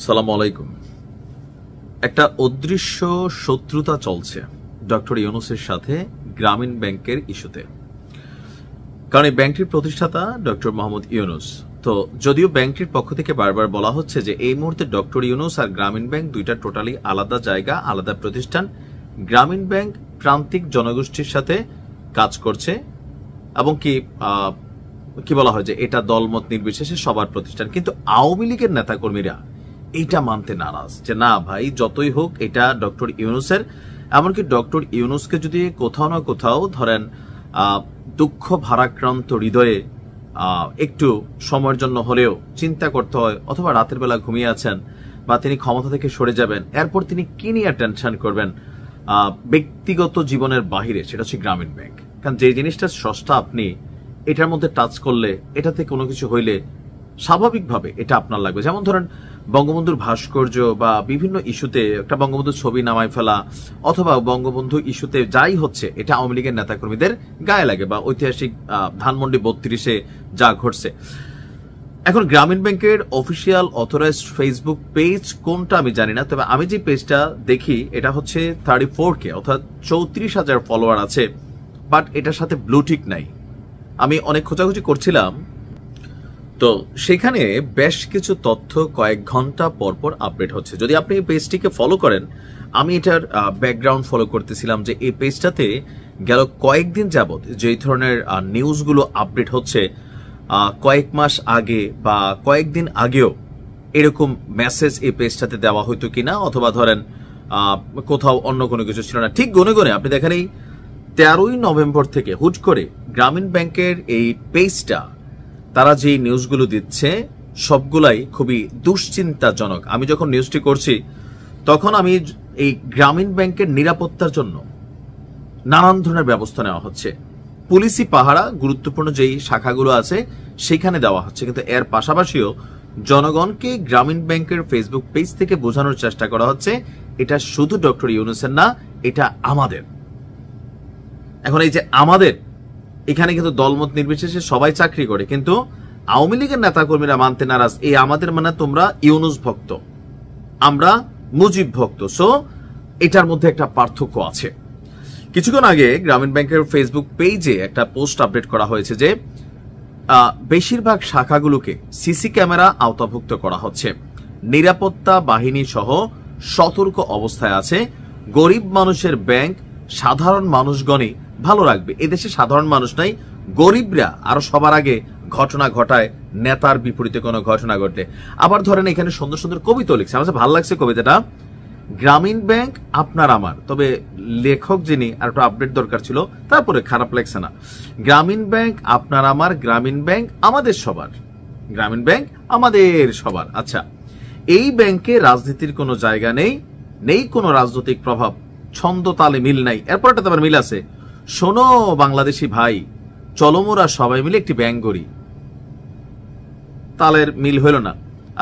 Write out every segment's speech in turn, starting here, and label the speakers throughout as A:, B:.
A: সালাম আলাইকুম। একটা অদৃশ্য শত্রুতা চলছে ডক্টর ইউনূসের সাথে গ্রামীণ ব্যাংকের ইস্যুতে, কারণ এই ব্যাংকটির প্রতিষ্ঠাতা ডক্টর মোহাম্মদ ইউনূস। তো যদিও ব্যাংকটির পক্ষ থেকে বারবার বলা হচ্ছে যে এই মুহূর্তে ডক্টর ইউনূস আর গ্রামীণ ব্যাংক দুইটা টোটালি আলাদা জায়গা, আলাদা প্রতিষ্ঠান। গ্রামীণ ব্যাংক প্রান্তিক জনগোষ্ঠীর সাথে কাজ করছে এবং কি বলা হয় যে এটা দলমত নির্বিশেষে সবার প্রতিষ্ঠান। কিন্তু আওয়ামী লীগের নেতাকর্মীরা এইটা মানতে নারাজ যে না ভাই, যতই হোক এটা ডক্টর ইউনূসের। এমনকি ডক্টর ইউনূসকে যদি কোথাও না কোথাও ধরেন দুঃখ ভারাক্রান্ত হৃদয়ে একটু সময়ের জন্য হলেও চিন্তা করতে হয়, অথবা রাতের বেলা ঘুমিয়ে আছেন বা তিনি ক্ষমতা থেকে সরে যাবেন, এরপর তিনি কি নিয়ে টেনশন করবেন ব্যক্তিগত জীবনের বাহিরে, সেটা হচ্ছে গ্রামীণ ব্যাংক। কারণ যে জিনিসটা স্রষ্টা আপনি, এটার মধ্যে টাচ করলে, এটাতে কোনো কিছু হইলে স্বাভাবিকভাবে এটা আপনার লাগবে। যেমন ধরেন বঙ্গবন্ধুর ভাস্কর্য বা বিভিন্ন ইস্যুতে একটা বঙ্গবন্ধুর ছবি নামায় ফেলা, অথবা বঙ্গবন্ধু ইস্যুতে যাই হচ্ছে এটা আওয়ামী লীগের নেতাকর্মীদের গায়ে লাগে, বা ঐতিহাসিক ধানমন্ডি 32-এ যা ঘটছে। এখন গ্রামীণ ব্যাংকের অফিসিয়াল অথরাইজড ফেসবুক পেজ কোনটা আমি জানি না, তবে আমি যে পেজটা দেখি এটা হচ্ছে 34K, অর্থাৎ 34,000 ফলোয়ার আছে, বাট এটার সাথে ব্লুটিক নাই। আমি অনেক খোঁজাখুঁজি করছিলাম, তো সেখানে বেশ কিছু তথ্য কয়েক ঘন্টা পরপর আপডেট হচ্ছে। যদি আপনি এই পেজটিকে ফলো করেন, আমি এটার ব্যাকগ্রাউন্ড ফলো করতেছিলাম যে এই পেজটাতে গেল কয়েকদিন যাবত যেই ধরনের নিউজগুলো আপডেট হচ্ছে, কয়েক মাস আগে বা কয়েকদিন আগেও এরকম মেসেজ এই পেজটাতে দেওয়া হইতো কিনা, অথবা ধরেন কোথাও অন্য কোনো কিছু ছিল না। ঠিক গনে গনে আপনি দেখেন এই 13ই নভেম্বর থেকে হুট করে গ্রামীণ ব্যাংকের এই পেজটা তারা যে নিউজগুলো দিচ্ছে সবগুলাই খুবই দুশ্চিন্তাজনক। আমি যখন নিউজটি করছি তখন আমি এই গ্রামীণ ব্যাংকের নিরাপত্তার জন্য নানান ধরনের ব্যবস্থা নেওয়া হচ্ছে, পুলিশি পাহারা গুরুত্বপূর্ণ যেই শাখাগুলো আছে সেখানে দেওয়া হচ্ছে, কিন্তু এর পাশাপাশিও জনগণকে গ্রামীণ ব্যাংকের ফেসবুক পেজ থেকে বোঝানোর চেষ্টা করা হচ্ছে এটা শুধু ডক্টর ইউনূসের না, এটা আমাদের। এখন এই যে আমাদের, এখানে কিন্তু দলমত নির্বিশেষে সবাই চাকরি করে, কিন্তু আওয়ামী লীগের নেতাকর্মীরা মানতে নারাজ। এই আমাদের মানে তোমরা ইউনূস ভক্ত, আমরা মুজিব ভক্ত। সো এটার মধ্যে একটা পার্থক্য আছে। কিছুক্ষণ আগে গ্রামীণ ব্যাংকের ফেসবুক পেজে একটা পোস্ট আপডেট করা হয়েছে যে বেশিরভাগ শাখাগুলোকে সিসি ক্যামেরা আওতাভুক্ত করা হচ্ছে, নিরাপত্তা বাহিনী সহ সতর্ক অবস্থায় আছে। গরিব মানুষের ব্যাংক সাধারণ মানুষগণই ভালো রাখবে। এদেশে সাধারণ মানুষ নাই, গরিবরা আরো সবার আগে ঘটনা ঘটায় নেতার বিপরীতে কোনো ঘটনা ঘটলে। আবার ধরেন এখানে সুন্দর সুন্দর কবিতা লিখছে, আমার ভালো লাগছে কবিতাটা, গ্রামীণ ব্যাংক আপনার আমার, তবে লেখক যিনি আর একটু আপডেট দরকার ছিল, তারপরে খারাপ লাগছে না। গ্রামীণ ব্যাংক আপনার আমার, গ্রামীণ ব্যাংক আমাদের সবার, গ্রামীণ ব্যাংক আমাদের সবার। আচ্ছা, এই ব্যাংকে রাজনীতির কোনো জায়গা নেই, নেই কোনো রাজনৈতিক প্রভাব, ছন্দ তালে মিল নাই। এরপরটা তো আবার মিল আছে, শোনো বাংলাদেশি ভাই, চলো মোরা সবাই মিলে একটি ব্যাংক করি, তালের মিল হইল না।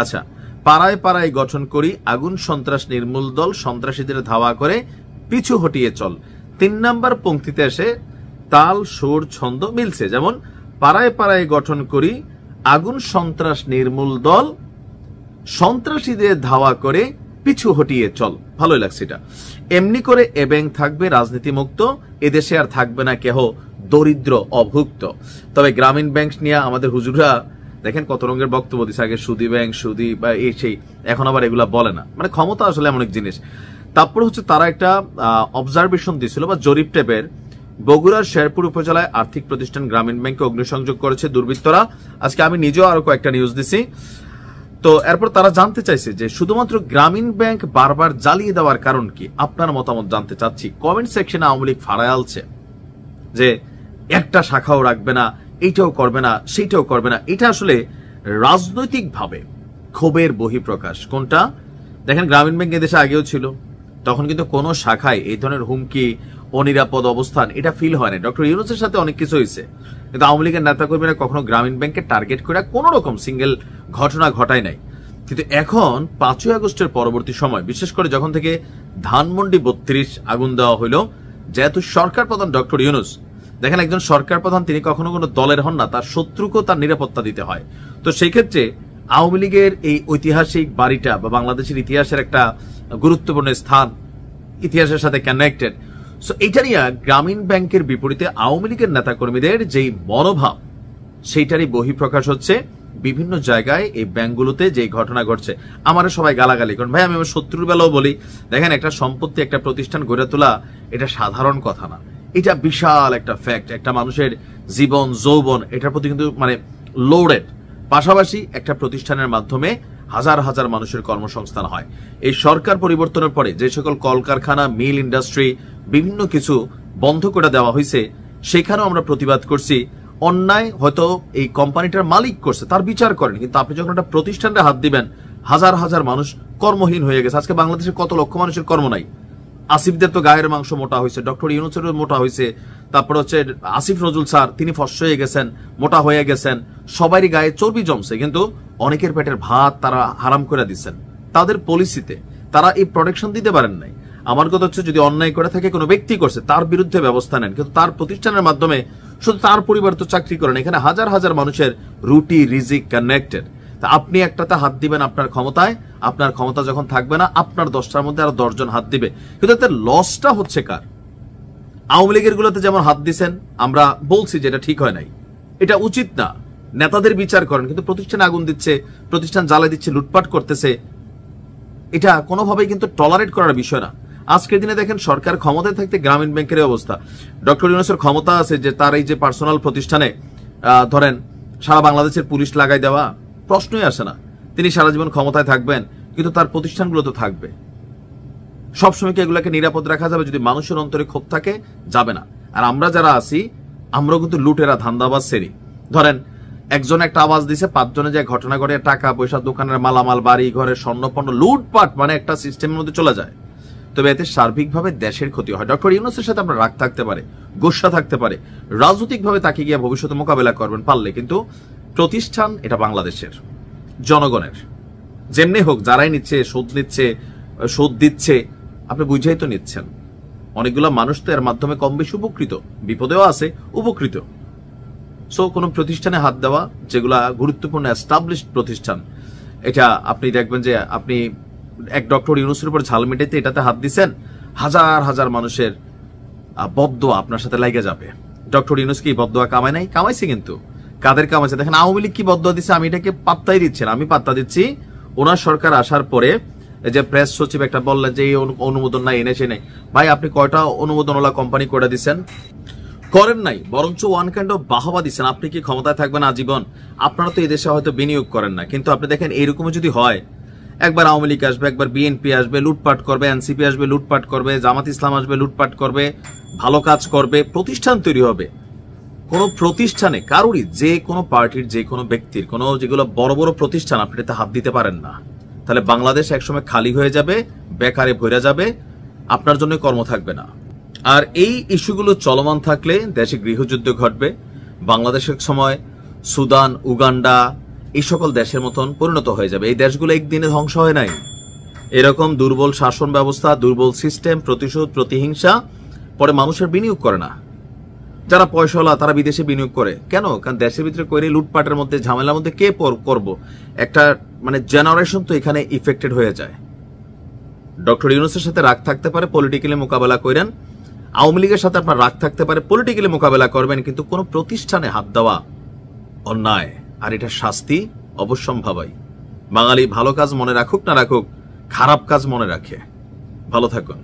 A: আচ্ছা, পাড়ায় পাড়ায় গঠন করি আগুন সন্ত্রাস নির্মূল দল, সন্ত্রাসীদের ধাওয়া করে পিছু হটিয়ে চল। 3 নম্বর পংক্তিতে এসে তাল সুর ছন্দ মিলছে, যেমন পাড়ায় পাড়ায় গঠন করি আগুন সন্ত্রাস নির্মূল দল, সন্ত্রাসীদের ধাওয়া করে পিছু হটিয়ে চল। ভালোই লাগছে এটা। এমনি করে এ ব্যাংক থাকবে রাজনীতি মুক্ত, এদেশে আর থাকবে না কেহ দরিদ্র অভুক্ত। তবে গ্রামীণ ব্যাংক নিয়ে আমাদের হুজুররা দেখেন কত রঙের বক্তব্য দিচ্ছে, আগে সুদী ব্যাংক, সুদী বা এই সেই, এখন আবার এগুলা বলে না। মানে ক্ষমতা আসলে এমন এক জিনিস। তারপর হচ্ছে তারা একটা অবজারভেশন দিয়েছিল বা জরিপ টেপের, বগুড়ার শেরপুর উপজেলায় আর্থিক প্রতিষ্ঠান গ্রামীণ ব্যাংকে অগ্নিসংযোগ করেছে দুর্বৃত্তরা। আজকে আমি নিজেও আরো কয়েকটা নিউজ দিছি। তো এরপর তারা জানতে চাইছে যে শুধুমাত্র গ্রামীণ ব্যাংক বারবার জ্বালিয়ে দেওয়ার কারণ কি, আপনার মতামত জানতে চাচ্ছি। কমেন্ট সেকশনে আওয়ামী লীগ ফাড়ায় আলছে যে একটা শাখাও রাখবে না, এইটাও করবে না, সেইটাও করবে না। এটা আসলে রাজনৈতিকভাবে ক্ষোভের বহিঃপ্রকাশ। কোনটা দেখেন, গ্রামীণ ব্যাংক এদেশে আগেও ছিল, তখন কিন্তু কোনো শাখায় এই ধরনের হুমকি, অনিরাপদ অবস্থান এটা ফিল হয় না। ডক্টর ইউনূসের সাথে অনেক কিছু হয়েছে, কিন্তু আওয়ামী লীগের নেতাকর্মীরা কখনো গ্রামীণ ব্যাংকে টার্গেট করে কোন রকম সিঙ্গেল ঘটনা ঘটায় নাই। কিন্তু এখন 5ই আগস্টের পরবর্তী সময়, বিশেষ করে যখন থেকে ধানমন্ডি 32 আগুন দেওয়া হইল, যেহেতু সরকার প্রধান ডক্টর ইউনূস, দেখেন একজন সরকার প্রধান তিনি কখনো কোনো দলের হন না, তার শত্রুকেও তার নিরাপত্তা দিতে হয়। তো সেই ক্ষেত্রে আওয়ামী লীগের এই ঐতিহাসিক বাড়িটা বা বাংলাদেশের ইতিহাসের একটা গুরুত্বপূর্ণ স্থান, ইতিহাসের সাথে কানেক্টেড। সো এটা নিয়ে গ্রামীণ ব্যাংকের বিপরীতে আওয়ামী লীগের নেতাকর্মীদের যেই মনোভাব, সেইটারই বহিঃপ্রকাশ হচ্ছে বিভিন্ন জায়গায় এই ব্যাংকগুলোতে যে ঘটনা ঘটছে। আমারও সবাই গালাগালি করেন, ভাই আমি আমার শত্রুর বেলাও বলি, দেখেন একটা সম্পত্তি, একটা প্রতিষ্ঠান গড়ে তোলা এটা সাধারণ কথা না, এটা বিশাল একটা ফ্যাক্ট। একটা মানুষের জীবন যৌবন এটার প্রতি কিন্তু মানে লোডেড। পাশাপাশি একটা প্রতিষ্ঠানের মাধ্যমে হাজার হাজার মানুষের কর্মসংস্থান হয়। এই সরকার পরিবর্তনের পরে যে সকল কলকারখানা, মিল ইন্ডাস্ট্রি বিভিন্ন কিছু বন্ধ করে দেওয়া হয়েছে, সেখানেও আমরা প্রতিবাদ করছি। অন্যায় হয়তো এই কোম্পানিটার মালিক করছে, তার বিচার করেন, কিন্তু আপনি যখন একটা প্রতিষ্ঠানে হাত দিবেন, হাজার হাজার মানুষ কর্মহীন হয়ে গেছে। আজকে বাংলাদেশে কত লক্ষ মানুষের কর্ম নাই। আসিফদের তো গায়ের মাংস মোটা হয়েছে, ডক্টর ইউনূসেরও মোটা হয়েছে, তারপর হচ্ছে আসিফ নজরুল স্যার তিনি ফর্সা হয়ে গেছেন, মোটা হয়ে গেছেন, সবারই গায়ে চর্বি জমছে, কিন্তু অনেকের পেটের ভাত তারা হারাম করে দিচ্ছেন। তাদের পলিসিতে তারা এই প্রোটেকশন দিতে পারেন নাই। আমার কথা হচ্ছে যদি অন্যায় করে থাকে, কোনো ব্যক্তি করছে, তার বিরুদ্ধে ব্যবস্থা নেন, কিন্তু তার প্রতিষ্ঠানের মাধ্যমে শুধু তার পরিবার তো চাকরি করেন। এখানে হাজার হাজার মানুষের রুটি রিজিক কানেক্টেড। তা আপনি একটাতে হাত দিবেন আপনার ক্ষমতায়, আপনার ক্ষমতা যখন থাকবে না, আপনার 10টার মধ্যে আরো 10 জন হাত দিবে, কিন্তু এতে লসটা হচ্ছে কার? আওয়ামী লীগের গুলোতে যেমন হাত দিচ্ছেন, আমরা বলছি যে এটা ঠিক হয় নাই, এটা উচিত না, নেতাদের বিচার করেন, কিন্তু প্রতিষ্ঠানে আগুন দিচ্ছে, প্রতিষ্ঠান জ্বালা দিচ্ছে, লুটপাট করতেছে, এটা কোনোভাবেই কিন্তু টলারেট করার বিষয় না। আজকের দিনে দেখেন সরকার ক্ষমতায় থাকতে গ্রামীণ ব্যাংকের অবস্থা। ডক্টর ইউনূসের ক্ষমতা আছে যে তার এই যে পার্সোনাল প্রতিষ্ঠানে ধরেন সারা বাংলাদেশের পুলিশ লাগাই দেওয়া, প্রশ্নই আসে না। তিনি সারা জীবন ক্ষমতায় থাকবেন, কিন্তু তার প্রতিষ্ঠানগুলো তো থাকবে। সবসময় কি এগুলাকে নিরাপদ রাখা যাবে? যদি মানুষের অন্তরে ক্ষোভ থাকে, যাবে না। আর আমরা যারা আছি, আমরাও কিন্তু লুটেরা, ধান্দাবাজ সেরি। ধরেন একজন একটা আওয়াজ দিছে, 5 জনে যে ঘটনা ঘটে, টাকা পয়সা, দোকানের মালামাল, বাড়ি ঘরে স্বর্ণপণ্য লুটপাট, মানে একটা সিস্টেমের মধ্যে চলে যায়। তবে এতে সার্বিকভাবে দেশের ক্ষতি হয়। ডক্টর ইউনূসের সাথে আপনার রাগ থাকতে পারে, গোসা থাকতে পারে, রাজনৈতিকভাবে তাকে গিয়ে ভবিষ্যতে মোকাবেলা করবেন পারলে, কিন্তু প্রতিষ্ঠান এটা বাংলাদেশের জনগণের। যেমনি হোক, যারাই নিচ্ছে, সুদ দিচ্ছে, আপনি বুঝাই তো নিচ্ছেন। অনেকগুলো মানুষ তো এর মাধ্যমে কম বেশি উপকৃত, বিপদেও আছে, উপকৃত। সো কোন প্রতিষ্ঠানে হাত দেওয়া, যেগুলা গুরুত্বপূর্ণ এস্টাবলিশড প্রতিষ্ঠান, এটা আপনি দেখবেন যে আপনি এক ডক্টর ইউনূসের উপর ঝাল মেটাইতে এটাতে হাত দিচ্ছেন, হাজার হাজার মানুষের বদদোয়া আপনার সাথে লাগে যাবে। ডক্টর ইউনূস কি বদদোয়া কামায় নাই? কামাইছে, কিন্তু কাদের কামাইছে দেখেন। আওয়ামী লীগ কি বদদোয়া দিচ্ছে? আমি এটাকে পাত্তাই দিচ্ছি না। আমি পাত্তা দিচ্ছি ওনার সরকার আসার পরে যে প্রেস সচিব একটা বললেন যে এই অনুমোদন নাই, এনেছে নাই। ভাই আপনি কয়টা অনুমোদনওয়ালা কোম্পানি করে দিচ্ছেন? করেন নাই, বরঞ্চ ওয়ান কাইন্ড অফ বাহবা দিচ্ছেন। আপনি কি ক্ষমতায় থাকবেন আজীবন? আপনারা তো এই দেশে হয়তো বিনিয়োগ করেন না, কিন্তু আপনি দেখেন এইরকম যদি হয়, একবার আওয়ামী লীগ আসবে, একবার বিএনপি আসবে, লুটপাট করবে, এনসিপি আসবে, লুটপাট করবে, জামাত ইসলাম আসবে, লুটপাট করবে, ভালো কাজ করবে, প্রতিষ্ঠান তৈরি হবে। কোন প্রতিষ্ঠানে কারোরই, যে কোনো পার্টির, যে কোনো ব্যক্তির, কোন যেগুলো বড় বড় প্রতিষ্ঠান, আপনি এতে হাত দিতে পারেন না। তাহলে বাংলাদেশ একসময় খালি হয়ে যাবে, বেকারে ভরে যাবে, আপনার জন্য কর্ম থাকবে না। আর এই ইস্যুগুলো চলমান থাকলে দেশে গৃহযুদ্ধ ঘটবে। বাংলাদেশের সময় সুদান, উগান্ডা এই সকল দেশের মতন পরিণত হয়ে যাবে। এই দেশগুলো একদিনে ধ্বংস হয় নাই। এরকম দুর্বল শাসন ব্যবস্থা, দুর্বল সিস্টেম, প্রতিশোধ, প্রতিহিংসা, পরে মানুষের বিনিয়োগ করে না। যারা পয়সাওয়ালা তারা বিদেশে বিনিয়োগ করে কেন? কারণ দেশের ভিতরে করে লুটপাটের মধ্যে, ঝামেলার মধ্যে কে করব? একটা মানে জেনারেশন তো এখানে ইফেক্টেড হয়ে যায়। ডক্টর ইউনূসের সাথে রাগ থাকতে পারে, পলিটিক্যালি মোকাবেলা করেন। আওয়ামী লীগের সাথে আপনার রাগ থাকতে পারে, পলিটিক্যালি মোকাবেলা করবেন, কিন্তু কোন প্রতিষ্ঠানে হাত দেওয়া অন্যায়, আর এটা শাস্তি অবশ্যম্ভাবী। বাঙালি ভালো কাজ মনে রাখুক না রাখুক, খারাপ কাজ মনে রাখে। ভালো থাকুন।